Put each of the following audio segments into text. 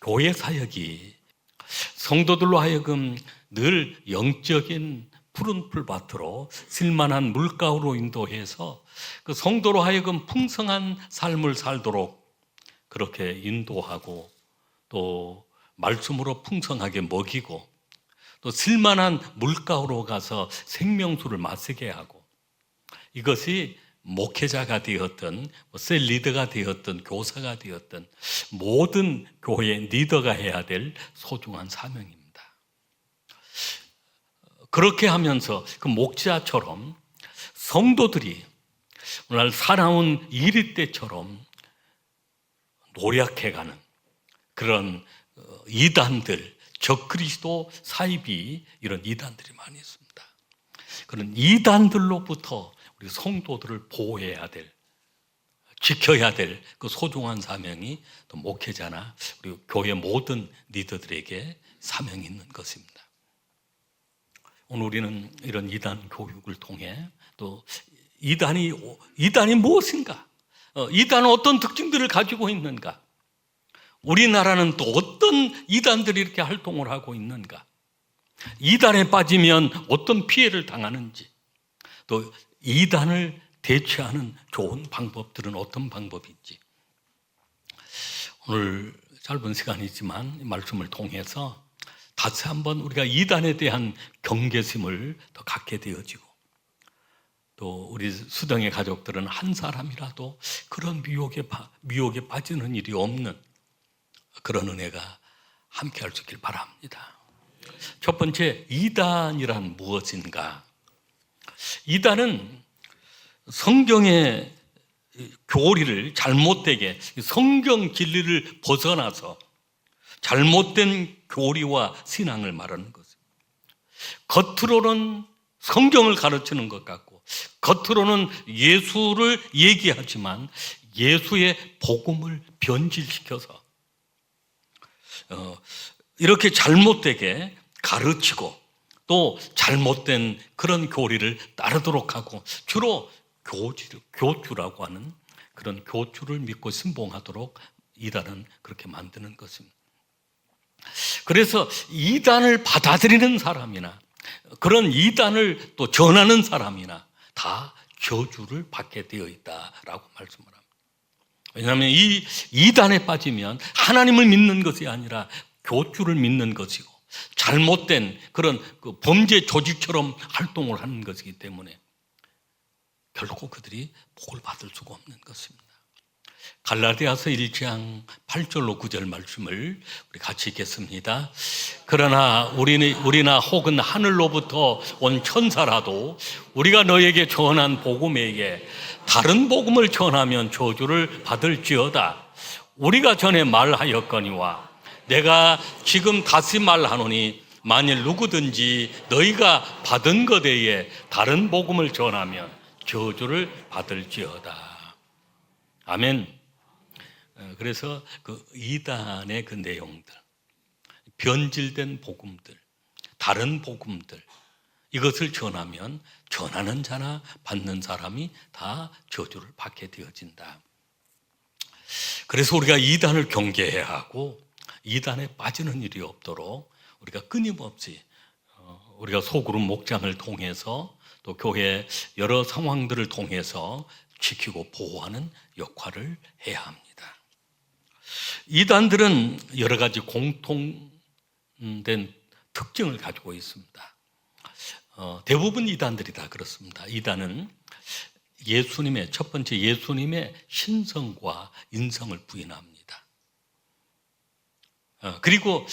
교회 사역이 성도들로 하여금 늘 영적인 푸른 풀밭으로 쓸만한 물가로 인도해서 그 성도로 하여금 풍성한 삶을 살도록 그렇게 인도하고 또 말씀으로 풍성하게 먹이고 또 쓸만한 물가로 가서 생명수를 마시게 하고, 이것이 목회자가 되었든 셀 리더가 되었든 교사가 되었든 모든 교회 리더가 해야 될 소중한 사명입니다. 그렇게 하면서 그 목자처럼 성도들이 오늘 살아온 이리 때처럼 노력해가는 그런 이단들, 적그리스도 사이비 이런 이단들이 많이 있습니다. 그런 이단들로부터 우리 성도들을 보호해야 될, 지켜야 될 그 소중한 사명이 또 목회자나 우리 교회 모든 리더들에게 사명이 있는 것입니다. 오늘 우리는 이런 이단 교육을 통해 또 이단이 무엇인가? 이단은 어떤 특징들을 가지고 있는가? 우리나라는 또 어떤 이단들이 이렇게 활동을 하고 있는가? 이단에 빠지면 어떤 피해를 당하는지, 또 이단을 대처하는 좋은 방법들은 어떤 방법인지, 오늘 짧은 시간이지만 말씀을 통해서 다시 한번 우리가 이단에 대한 경계심을 더 갖게 되어지고, 또 우리 수동의 가족들은 한 사람이라도 그런 미혹에 빠지는 일이 없는 그런 은혜가 함께 할 수 있길 바랍니다. 첫 번째, 이단이란 무엇인가? 이단은 성경의 교리를 잘못되게, 성경 진리를 벗어나서 잘못된 교리와 신앙을 말하는 것입니다. 겉으로는 성경을 가르치는 것 같고 겉으로는 예수를 얘기하지만 예수의 복음을 변질시켜서 이렇게 잘못되게 가르치고 또 잘못된 그런 교리를 따르도록 하고, 주로 교주라고 하는 그런 교주를 믿고 신봉하도록 이단은 그렇게 만드는 것입니다. 그래서 이단을 받아들이는 사람이나 그런 이단을 또 전하는 사람이나 다 저주를 받게 되어 있다라고 말씀을 합니다. 왜냐하면 이 이단에 빠지면 하나님을 믿는 것이 아니라 교주를 믿는 것이고 잘못된 그런 그 범죄 조직처럼 활동을 하는 것이기 때문에 결코 그들이 복을 받을 수가 없는 것입니다. 갈라디아서 1장 8절로 9절 말씀을 우리 같이 읽겠습니다. 그러나 우리나 혹은 하늘로부터 온 천사라도 우리가 너에게 전한 복음에게 다른 복음을 전하면 저주를 받을지어다. 우리가 전에 말하였거니와 내가 지금 다시 말하노니 만일 누구든지 너희가 받은 것 외에 다른 복음을 전하면 저주를 받을지어다. 아멘. 그래서 그 이단의 그 내용들, 변질된 복음들, 다른 복음들, 이것을 전하면 전하는 자나 받는 사람이 다 저주를 받게 되어진다. 그래서 우리가 이단을 경계해야 하고 이단에 빠지는 일이 없도록 우리가 끊임없이 우리가 소그룹 목장을 통해서 또 교회 여러 상황들을 통해서 지키고 보호하는 역할을 해야 합니다. 이단들은 여러 가지 공통된 특징을 가지고 있습니다. 대부분 이단들이 다 그렇습니다. 이단은 첫 번째 예수님의 신성과 인성을 부인합니다. 그리고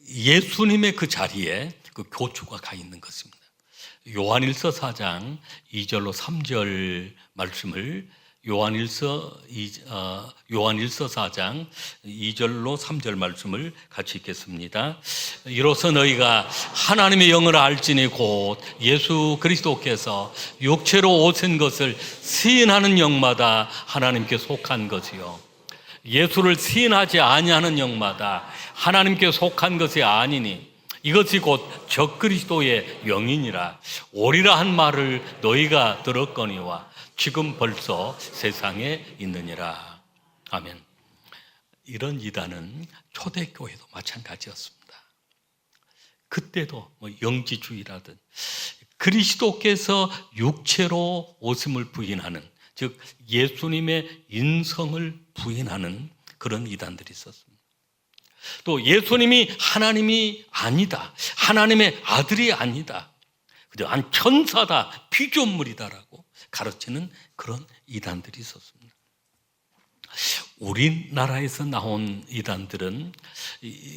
예수님의 그 자리에 그 교주가 가 있는 것입니다. 요한일서 4장 2절로 3절 말씀을 요한일서 4장 2절로 3절 말씀을 같이 읽겠습니다. 이로써 너희가 하나님의 영을 알지니 곧 예수 그리스도께서 육체로 오신 것을 시인하는 영마다 하나님께 속한 것이요 예수를 시인하지 아니하는 영마다 하나님께 속한 것이 아니니 이것이 곧 적그리스도의 영이니라. 오리라 한 말을 너희가 들었거니와 지금 벌써 세상에 있느니라. 아멘. 이런 이단은 초대교회도 마찬가지였습니다. 그때도 영지주의라든 그리스도께서 육체로 오심을 부인하는, 즉 예수님의 인성을 부인하는 그런 이단들이 있었습니다. 또 예수님이 하나님이 아니다, 하나님의 아들이 아니다, 그저 한 천사다, 피조물이다라고 가르치는 그런 이단들이 있었습니다. 우리나라에서 나온 이단들은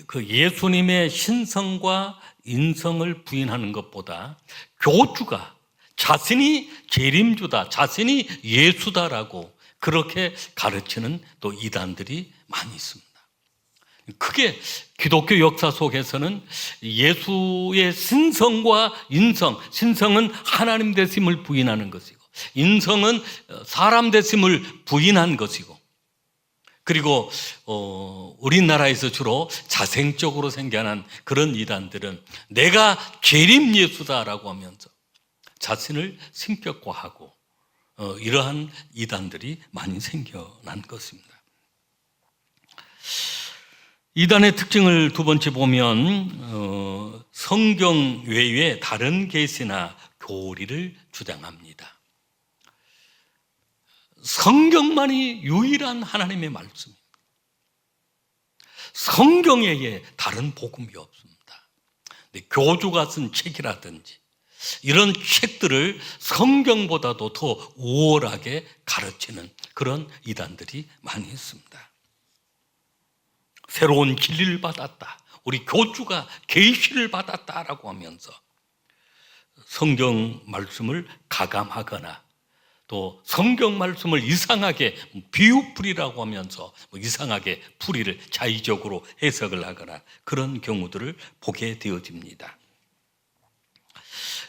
그 예수님의 신성과 인성을 부인하는 것보다 교주가 자신이 재림주다, 자신이 예수다라고 그렇게 가르치는 또 이단들이 많이 있습니다. 크게 기독교 역사 속에서는 예수의 신성과 인성, 신성은 하나님 되심을 부인하는 것이고 인성은 사람 되심을 부인한 것이고, 그리고 우리나라에서 주로 자생적으로 생겨난 그런 이단들은 내가 재림 예수다라고 하면서 자신을 신격화하고 이러한 이단들이 많이 생겨난 것입니다. 이단의 특징을 두 번째 보면 성경 외에 다른 계시나 교리를 주장합니다. 성경만이 유일한 하나님의 말씀입니다. 성경 외에 다른 복음이 없습니다. 근데 교주가 쓴 책이라든지 이런 책들을 성경보다도 더 우월하게 가르치는 그런 이단들이 많이 있습니다. 새로운 진리를 받았다, 우리 교주가 계시를 받았다라고 하면서 성경 말씀을 가감하거나 또 성경 말씀을 이상하게 비유풀이라고 하면서 이상하게 풀이를 자의적으로 해석을 하거나 그런 경우들을 보게 되어집니다.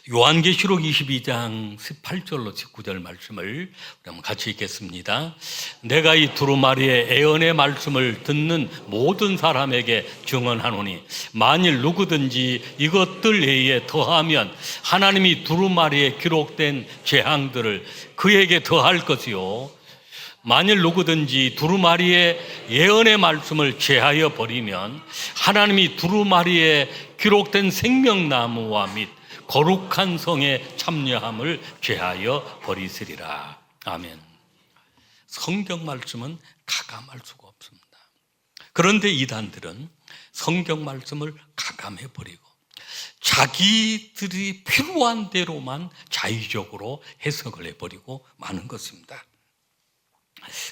요한계시록 22장 18절로 19절 말씀을 그럼 같이 읽겠습니다. 내가 이 두루마리의 애언의 말씀을 듣는 모든 사람에게 증언하노니 만일 누구든지 이것들 외에 더하면 하나님이 두루마리에 기록된 재앙들을 그에게 더할 것이요, 만일 누구든지 두루마리의 예언의 말씀을 제하여 버리면 하나님이 두루마리에 기록된 생명나무와 및 거룩한 성에 참여함을 제하여 버리시리라. 아멘. 성경 말씀은 가감할 수가 없습니다. 그런데 이단들은 성경 말씀을 가감해 버리고 자기들이 필요한 대로만 자의적으로 해석을 해버리고 마는 것입니다.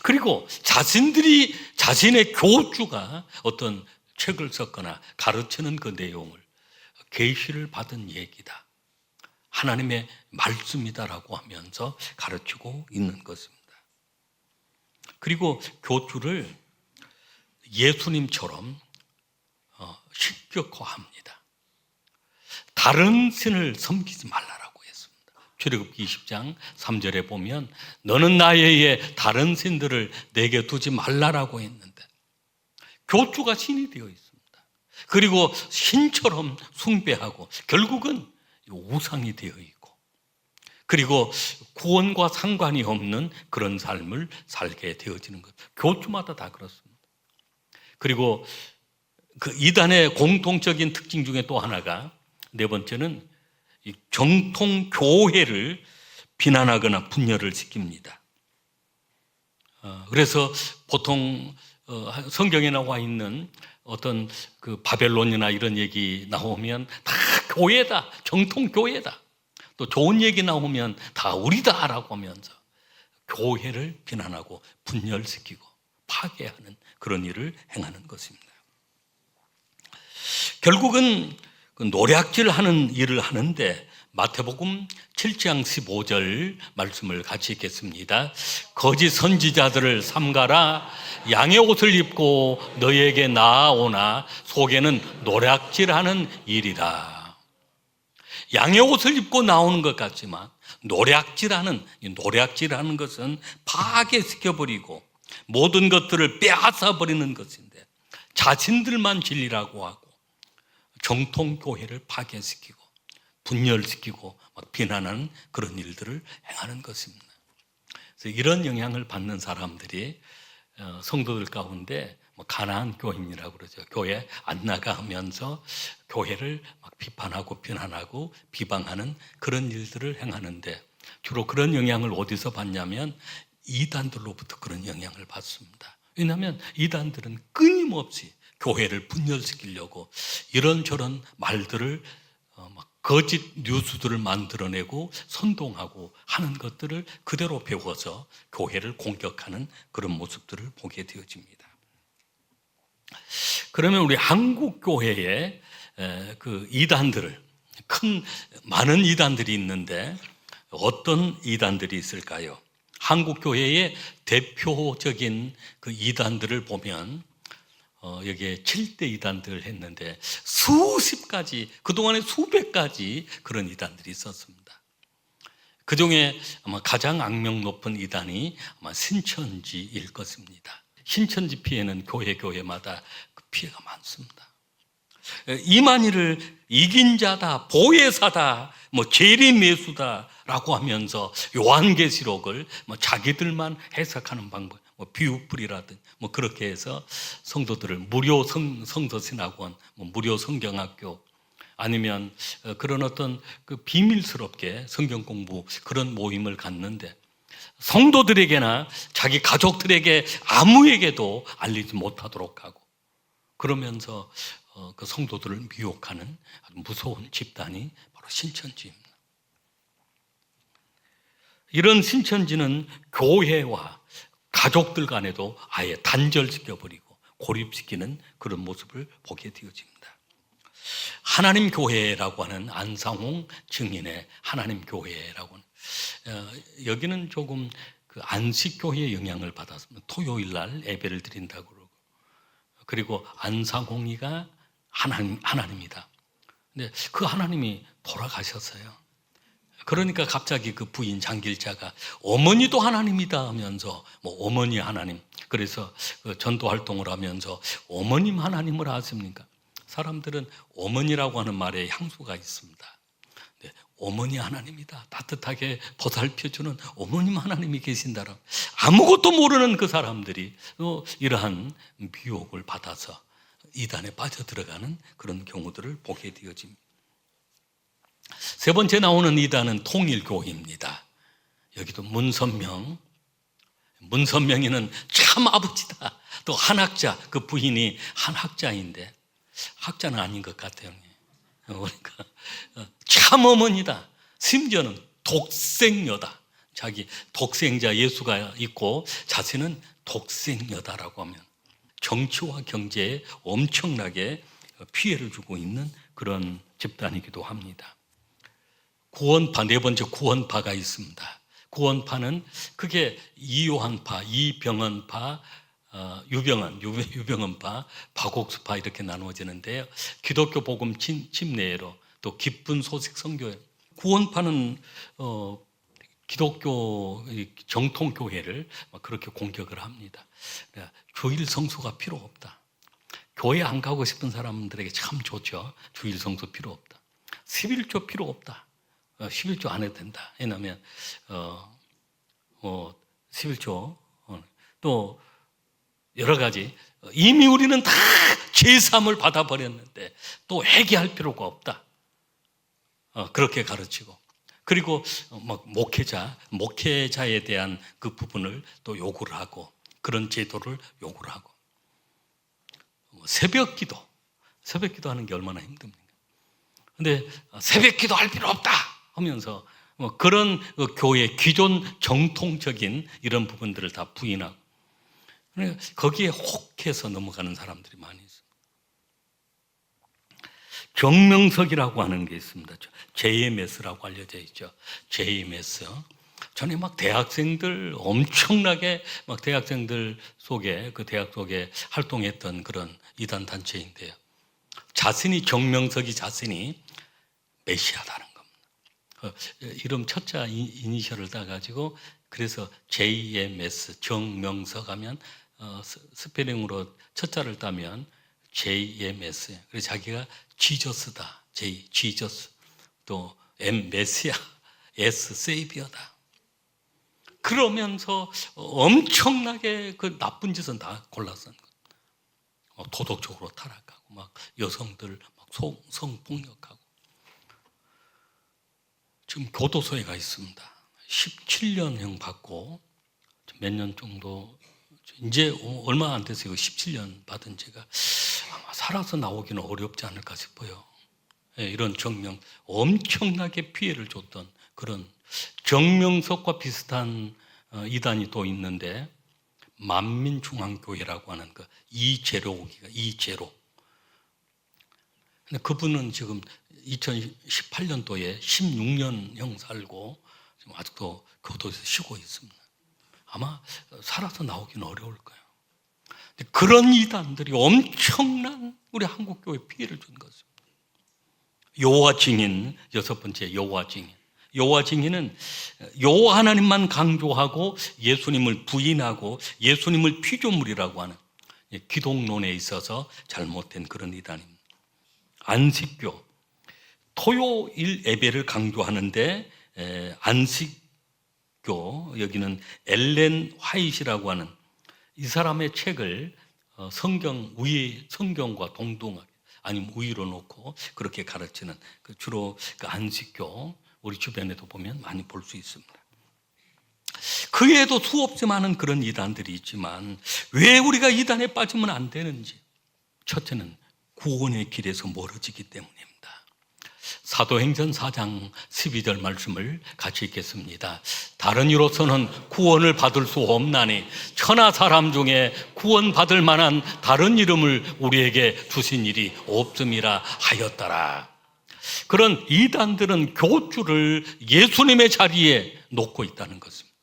그리고 자신들이 자신의 교주가 어떤 책을 썼거나 가르치는 그 내용을 계시를 받은 얘기다, 하나님의 말씀이다라고 하면서 가르치고 있는 것입니다. 그리고 교주를 예수님처럼 신격화합니다. 다른 신을 섬기지 말라라고 했습니다. 출애굽기 20장 3절에 보면 너는 나의 다른 신들을 내게 두지 말라라고 했는데 교주가 신이 되어 있습니다. 그리고 신처럼 숭배하고 결국은 우상이 되어 있고, 그리고 구원과 상관이 없는 그런 삶을 살게 되어지는 것. 교주마다 다 그렇습니다. 그리고 그 이단의 공통적인 특징 중에 또 하나가, 네 번째는 이 정통 교회를 비난하거나 분열을 시킵니다. 그래서 보통 성경에 나와 있는 어떤 그 바벨론이나 이런 얘기 나오면 다 교회다, 정통 교회다, 또 좋은 얘기 나오면 다 우리다라고 하면서 교회를 비난하고 분열시키고 파괴하는 그런 일을 행하는 것입니다. 결국은 그 노략질하는 일을 하는데 마태복음 7장 15절 말씀을 같이 읽겠습니다. 거짓 선지자들을 삼가라. 양의 옷을 입고 너에게 나아오나 속에는 노략질하는 일이다. 양의 옷을 입고 나오는 것 같지만 노략질하는 것은 파괴시켜버리고 모든 것들을 빼앗아버리는 것인데 자신들만 진리라고 하고 정통교회를 파괴시키고 분열시키고 막 비난하는 그런 일들을 행하는 것입니다. 그래서 이런 영향을 받는 사람들이 성도들 가운데 뭐 가나안 교인이라고 그러죠. 교회 안 나가면서 교회를 막 비판하고 비난하고 비방하는 그런 일들을 행하는데, 주로 그런 영향을 어디서 받냐면 이단들로부터 그런 영향을 받습니다. 왜냐하면 이단들은 끊임없이 교회를 분열시키려고 이런저런 말들을 막 거짓 뉴스들을 만들어내고 선동하고 하는 것들을 그대로 배워서 교회를 공격하는 그런 모습들을 보게 되어집니다. 그러면 우리 한국 교회에 그 이단들을, 많은 이단들이 있는데 어떤 이단들이 있을까요? 한국 교회의 대표적인 그 이단들을 보면 여기에 7대 이단들 했는데 수십 가지, 그동안에 수백 가지 그런 이단들이 있었습니다. 그 중에 아마 가장 악명 높은 이단이 아마 신천지일 것입니다. 신천지 피해는 교회마다 그 피해가 많습니다. 이만희를 이긴 자다, 보혜사다, 뭐 재림예수다라고 하면서 요한계시록을 뭐 자기들만 해석하는 방법, 뭐 비유풀이라든 뭐 그렇게 해서 성도들을 무료 성서신학원, 뭐 무료 성경학교, 아니면 그런 어떤 그 비밀스럽게 성경 공부 그런 모임을 갖는데 성도들에게나 자기 가족들에게 아무에게도 알리지 못하도록 하고, 그러면서 그 성도들을 미혹하는 아주 무서운 집단이 바로 신천지입니다. 이런 신천지는 교회와 가족들 간에도 아예 단절시켜버리고 고립시키는 그런 모습을 보게 되어집니다. 하나님 교회라고 하는 안상홍 증인의 하나님 교회라고 하는, 여기는 조금 그 안식교회의 영향을 받았습니다. 토요일 날 예배를 드린다고 그러고, 그리고 안상홍이가 하나님이다. 근데 그 하나님이 돌아가셨어요. 그러니까 갑자기 그 부인 장길자가 어머니도 하나님이다 하면서 뭐 어머니 하나님, 그래서 그 전도 활동을 하면서 어머님 하나님을 아십니까? 사람들은 어머니라고 하는 말에 향수가 있습니다. 어머니 하나님이다, 따뜻하게 보살펴주는 어머님 하나님이 계신다라고, 아무것도 모르는 그 사람들이 이러한 미혹을 받아서 이단에 빠져들어가는 그런 경우들을 보게 되어집니다. 세 번째 나오는 이단은 통일교입니다. 여기도 문선명이는 참 아버지다. 또 한학자, 그 부인이 한학자인데 학자는 아닌 것 같아요. 그러니까 참 어머니다. 심지어는 독생녀다. 자기 독생자 예수가 있고 자신은 독생녀다라고 하면 정치와 경제에 엄청나게 피해를 주고 있는 그런 집단이기도 합니다. 구원파, 네 번째 구원파가 있습니다. 구원파는 그게 이요한파, 이병헌파, 유병헌파, 박옥수파 이렇게 나누어지는데요. 기독교 복음 침례로 또 기쁜 소식 선교회. 구원파는 기독교 정통교회를 그렇게 공격을 합니다. 주일 성수가 필요 없다. 교회 안 가고 싶은 사람들에게 참 좋죠. 주일 성수 필요 없다. 11조 필요 없다. 11조 안 해도 된다. 왜냐하면 11조 또 여러 가지, 이미 우리는 다 죄사함을 받아버렸는데 또 회개할 필요가 없다. 그렇게 가르치고, 그리고 막 목회자에 대한 그 부분을 또 요구를 하고, 그런 제도를 요구를 하고, 새벽 기도 하는 게 얼마나 힘듭니까? 근데 새벽 기도 할 필요 없다 하면서 그런 교회 기존 정통적인 이런 부분들을 다 부인하고, 거기에 혹해서 넘어가는 사람들이 많이 있습니다. 정명석이라고 하는 게 있습니다. JMS라고 알려져 있죠. JMS. 전에 막 대학생들 엄청나게 막 대학생들 속에, 그 대학 속에 활동했던 그런 이단 단체인데요. 정명석이 자신이 메시아다는 겁니다. 이름 첫자 이니셜을 따가지고, 그래서 JMS, 정명석 하면 스페링으로 첫자를 따면 JMS. 그래서 자기가 지저스다. 지저스. 또 M 메시아, S 세이비어다. 그러면서 엄청나게 그 나쁜 짓은 다 골라서. 도덕적으로 타락하고 막 여성들 막 성폭력하고 지금 교도소에 가 있습니다. 17년형 받고 몇 년 정도 이제 얼마 안 돼서 17년 받은 제가 아마 살아서 나오기는 어렵지 않을까 싶어요. 이런 정명 엄청나게 피해를 줬던 그런 정명석과 비슷한 이단이 또 있는데 만민중앙교회라고 하는 그 이재로. 근데 그분은 지금 2018년도에 16년형 살고 지금 아직도 교도소에서 쉬고 있습니다. 아마 살아서 나오기는 어려울 거예요. 근데 그런 이단들이 엄청난 우리 한국교회에 피해를 준 것입니다. 여호와 증인, 여섯 번째 여호와 증인. 여호와 증인은 여호와 하나님만 강조하고 예수님을 부인하고 예수님을 피조물이라고 하는 기독론에 있어서 잘못된 그런 이단입니다. 안식교, 토요일 예배를 강조하는데 안식교, 여기는 엘렌 화이트라고 하는 이 사람의 책을 성경과 동등하게 아니면 우위로 놓고 그렇게 가르치는 주로 그 안식교, 우리 주변에도 보면 많이 볼 수 있습니다. 그 외에도 수없이 많은 그런 이단들이 있지만 왜 우리가 이단에 빠지면 안 되는지, 첫째는 구원의 길에서 멀어지기 때문입니다. 사도행전 4장 12절 말씀을 같이 읽겠습니다. 다른 이로서는 구원을 받을 수 없나니 천하 사람 중에 구원받을 만한 다른 이름을 우리에게 주신 일이 없음이라 하였더라. 그런 이단들은 교주를 예수님의 자리에 놓고 있다는 것입니다.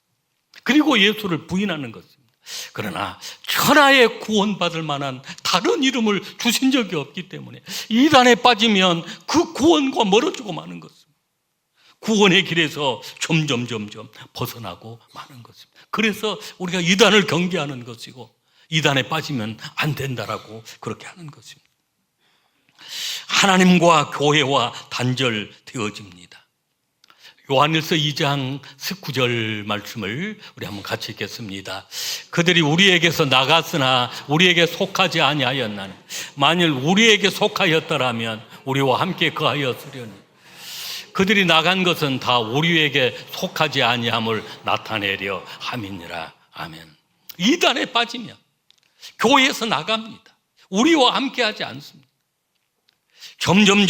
그리고 예수를 부인하는 것입니다. 그러나 천하에 구원받을 만한 다른 이름을 주신 적이 없기 때문에 이단에 빠지면 그 구원과 멀어지고 마는 것입니다. 구원의 길에서 점점 벗어나고 마는 것입니다. 그래서 우리가 이단을 경계하는 것이고 이단에 빠지면 안 된다라고 그렇게 하는 것입니다. 하나님과 교회와 단절되어집니다. 요한일서 2장 19절 말씀을 우리 한번 같이 읽겠습니다. 그들이 우리에게서 나갔으나 우리에게 속하지 아니하였나니 만일 우리에게 속하였더라면 우리와 함께 거하였으려니 그들이 나간 것은 다 우리에게 속하지 아니함을 나타내려 함이니라. 아멘. 이단에 빠지면 교회에서 나갑니다. 우리와 함께 하지 않습니다. 점점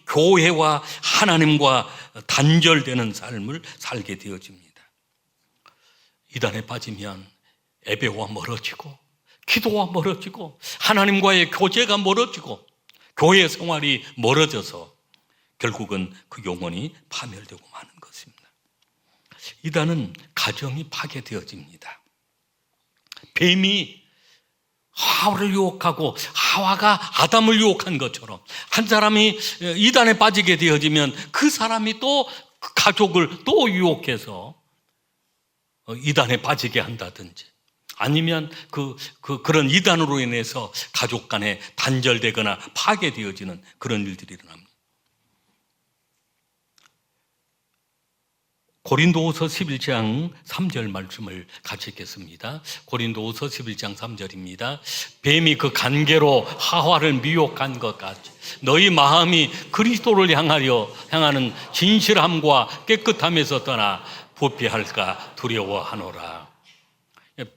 교회와 하나님과 단절되는 삶을 살게 되어집니다. 이단에 빠지면 예배와 멀어지고 기도와 멀어지고 하나님과의 교제가 멀어지고 교회 생활이 멀어져서 결국은 그 영혼이 파멸되고 마는 것입니다. 이단은 가정이 파괴되어집니다. 뱀이 하와를 유혹하고 하와가 아담을 유혹한 것처럼 한 사람이 이단에 빠지게 되어지면 그 사람이 또 그 가족을 또 유혹해서 이단에 빠지게 한다든지 아니면 그런 이단으로 인해서 가족 간에 단절되거나 파괴되어지는 그런 일들이 일어납니다. 고린도후서 11장 3절 말씀을 같이 읽겠습니다. 고린도후서 11장 3절입니다. 뱀이 그 간계로 하와를 미혹한 것 같이 너희 마음이 그리스도를 향하는 진실함과 깨끗함에서 떠나 부패할까 두려워하노라.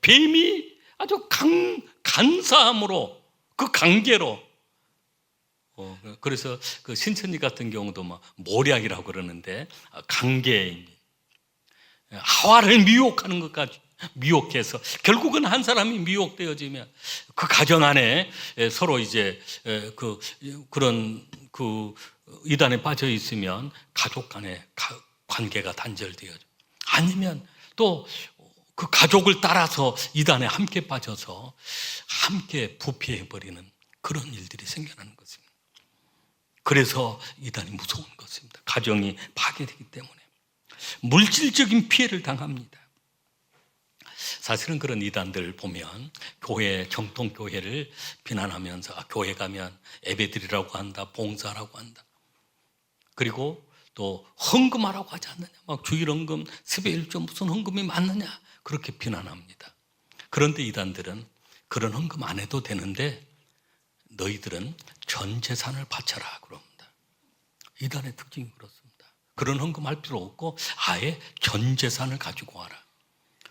뱀이 아주 간사함으로 그 간계로 그래서 그 신천지 같은 경우도 뭐 모략이라고 그러는데 간계입니다. 하와를 미혹하는 것까지 미혹해서 결국은 한 사람이 미혹되어지면 그 가정 안에 서로 이제 그런 이단에 빠져 있으면 가족 간의 관계가 단절되어져. 아니면 또 그 가족을 따라서 이단에 함께 빠져서 함께 부패해버리는 그런 일들이 생겨나는 것입니다. 그래서 이단이 무서운 것입니다. 가정이 파괴되기 때문에 물질적인 피해를 당합니다. 사실은 그런 이단들 보면 교회, 정통교회를 비난하면서 교회 가면 예배드리라고 한다, 봉사라고 한다. 그리고 또 헌금하라고 하지 않느냐, 막 주일헌금, 세배일조 무슨 헌금이 맞느냐 그렇게 비난합니다. 그런데 이단들은 그런 헌금 안 해도 되는데 너희들은 전 재산을 바쳐라 그럽니다. 이단의 특징이 그렇습니다. 그런 헌금할 필요 없고 아예 전 재산을 가지고 와라.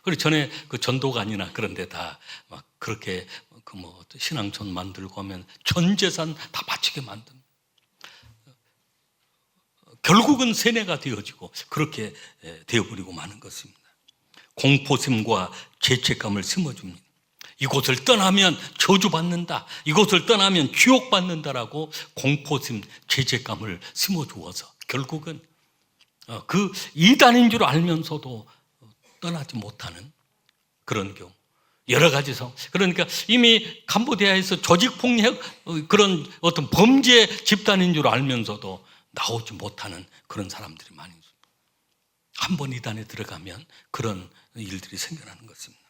그리고 전에 그 전도관이나 그런 데 다 막 그렇게 그 뭐 신앙촌 만들고 하면 전 재산 다 바치게 만듭니다. 결국은 세뇌가 되어지고 그렇게 되어버리고 마는 것입니다. 공포심과 죄책감을 심어줍니다. 이곳을 떠나면 저주받는다, 이곳을 떠나면 지옥받는다라고 공포심, 죄책감을 심어주어서 결국은 그 이단인 줄 알면서도 떠나지 못하는 그런 경우, 여러 가지 성. 그러니까 이미 캄보디아에서 조직폭력 그런 어떤 범죄 집단인 줄 알면서도 나오지 못하는 그런 사람들이 많이 있습니다. 한 번 이단에 들어가면 그런 일들이 생겨나는 것입니다.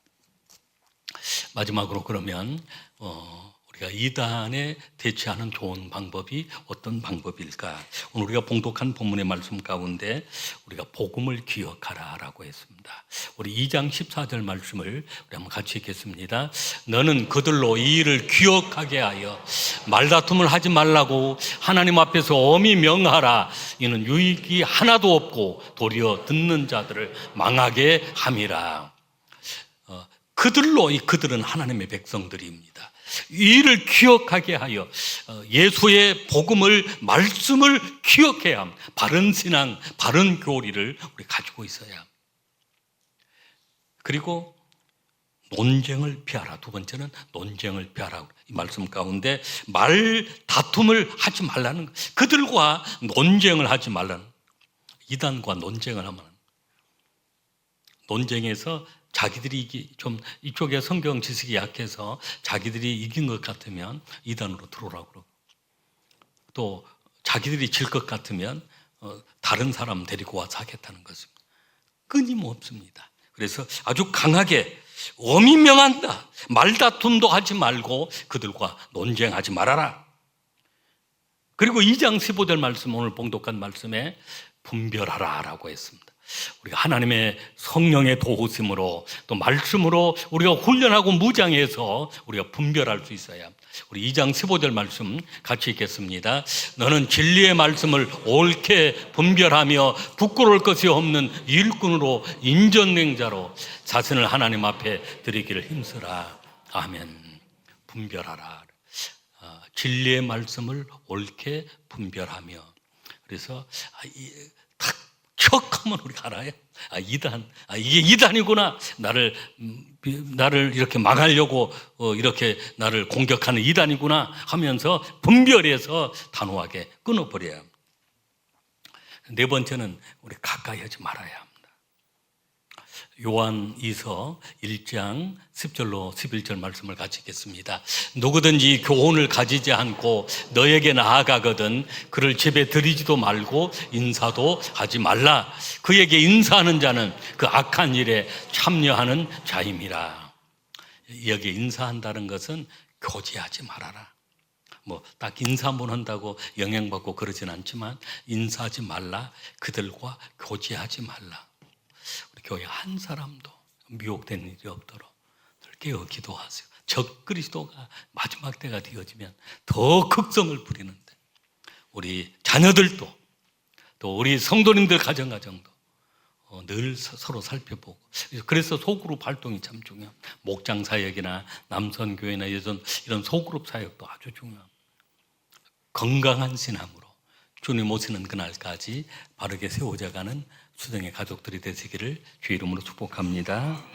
마지막으로 그러면 우리가 이단에 대처하는 좋은 방법이 어떤 방법일까? 오늘 우리가 봉독한 본문의 말씀 가운데 우리가 복음을 기억하라라고 했습니다. 우리 2장 14절 말씀을 우리 한번 같이 읽겠습니다. 너는 그들로 이 일을 기억하게 하여 말다툼을 하지 말라고 하나님 앞에서 엄히 명하라. 이는 유익이 하나도 없고 도리어 듣는 자들을 망하게 함이라. 그들로, 그들은 하나님의 백성들입니다. 이 일을 기억하게 하여 예수의 복음을, 말씀을 기억해야 합니다. 바른 신앙, 바른 교리를 우리 가지고 있어야 합니다. 그리고 논쟁을 피하라. 두 번째는 논쟁을 피하라. 이 말씀 가운데 말 다툼을 하지 말라는 것. 그들과 논쟁을 하지 말라는 것. 이단과 논쟁을 하면 논쟁에서 자기들이 좀 이쪽에 성경 지식이 약해서 자기들이 이긴 것 같으면 이단으로 들어오라고 그러고, 또 자기들이 질 것 같으면 다른 사람 데리고 와서 하겠다는 것입니다. 끊임없습니다. 그래서 아주 강하게 엄히 명한다. 말다툼도 하지 말고 그들과 논쟁하지 말아라. 그리고 2장 15절 말씀, 오늘 봉독한 말씀에 분별하라 라고 했습니다. 우리가 하나님의 성령의 도우심으로 또 말씀으로 우리가 훈련하고 무장해서 우리가 분별할 수 있어야 합니다. 우리 2장 15절 말씀 같이 읽겠습니다. 너는 진리의 말씀을 옳게 분별하며 부끄러울 것이 없는 일꾼으로 인전맹자로 자신을 하나님 앞에 드리기를 힘쓰라. 아멘. 분별하라. 진리의 말씀을 옳게 분별하며. 그래서 척하면 우리가 알아요. 이게 이단이구나. 나를 이렇게 망하려고 이렇게 나를 공격하는 이단이구나 하면서 분별해서 단호하게 끊어버려야 합니다. 네 번째는 우리 가까이 하지 말아야 합니다. 요한 2서 1장 10절로 11절 말씀을 같이 읽겠습니다. 누구든지 교훈을 가지지 않고 너에게 나아가거든 그를 집에 들이지도 말고 인사도 하지 말라. 그에게 인사하는 자는 그 악한 일에 참여하는 자임이라. 여기에 인사한다는 것은 교제하지 말아라. 뭐 딱 인사 한번 한다고 영향받고 그러진 않지만 인사하지 말라. 그들과 교제하지 말라. 우리 교회 한 사람도 미혹된 일이 없도록 늘 깨어 기도하세요. 적 그리스도가 마지막 때가 되어지면 더 극성을 부리는데 우리 자녀들도 또 우리 성도님들 가정도 늘 서로 살펴보고, 그래서 소그룹 활동이 참 중요합니다. 목장 사역이나 남선교회나 이런 소그룹 사역도 아주 중요합니다. 건강한 신앙으로 주님 오시는 그날까지 바르게 세워져가는 수정의 가족들이 되시기를 주의 이름으로 축복합니다.